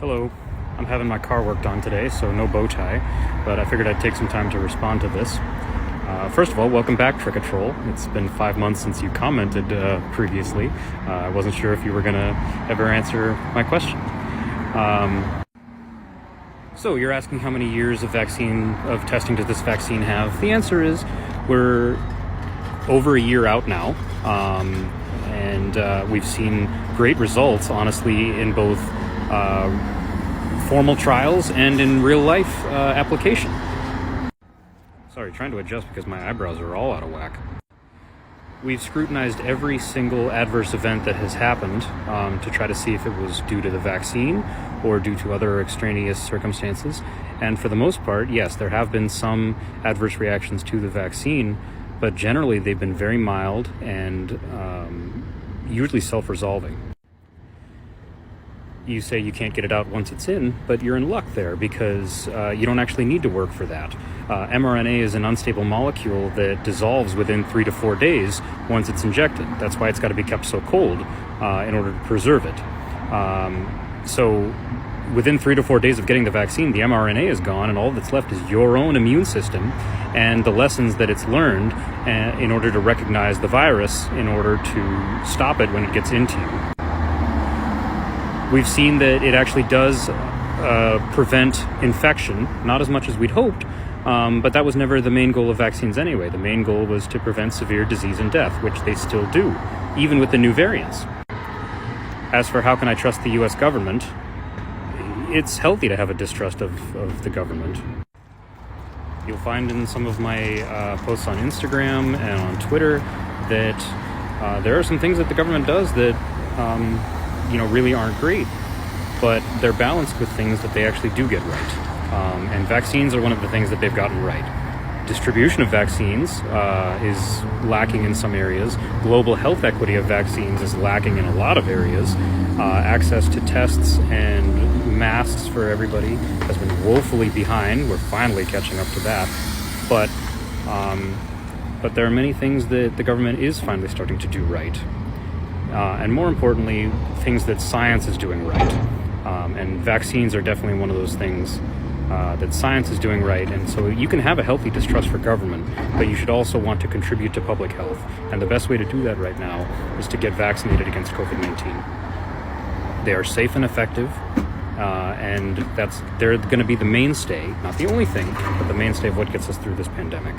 Hello. I'm having my car worked on today, so no bow tie, but I figured I'd take some time to respond to this. First of all, welcome back, Trickatroll. It's been 5 months since you commented previously. I wasn't sure if you were going to ever answer my question. So you're asking how many years of testing does this vaccine have? The answer is we're over a year out now, and we've seen great results, honestly, in both formal trials and in real life application. Sorry, trying to adjust because my eyebrows are all out of whack. We've scrutinized every single adverse event that has happened to try to see if it was due to the vaccine or due to other extraneous circumstances. And for the most part, yes, there have been some adverse reactions to the vaccine, but generally they've been very mild and usually self-resolving. You say you can't get it out once it's in, but you're in luck there because you don't actually need to work for that. mRNA is an unstable molecule that dissolves within 3 to 4 days once it's injected. That's why it's got to be kept so cold in order to preserve it. So within 3 to 4 days of getting the vaccine, the mRNA is gone, and all that's left is your own immune system and the lessons that it's learned in order to recognize the virus in order to stop it when it gets into you. We've seen that it actually does prevent infection, not as much as we'd hoped, but that was never the main goal of vaccines anyway. The main goal was to prevent severe disease and death, which they still do, even with the new variants. As for how can I trust the US government, it's healthy to have a distrust of the government. You'll find in some of my posts on Instagram and on Twitter that there are some things that the government does that really aren't great, but they're balanced with things that they actually do get right. And vaccines are one of the things that they've gotten right. Distribution of vaccines is lacking in some areas. Global health equity of vaccines is lacking in a lot of areas. Access to tests and masks for everybody has been woefully behind. We're finally catching up to that. But there are many things that the government is finally starting to do right. And more importantly, things that science is doing right. And vaccines are definitely one of those things that science is doing right. And so you can have a healthy distrust for government, but you should also want to contribute to public health. And the best way to do that right now is to get vaccinated against COVID-19. They are safe and effective, and they're going to be the mainstay, not the only thing, but the mainstay of what gets us through this pandemic.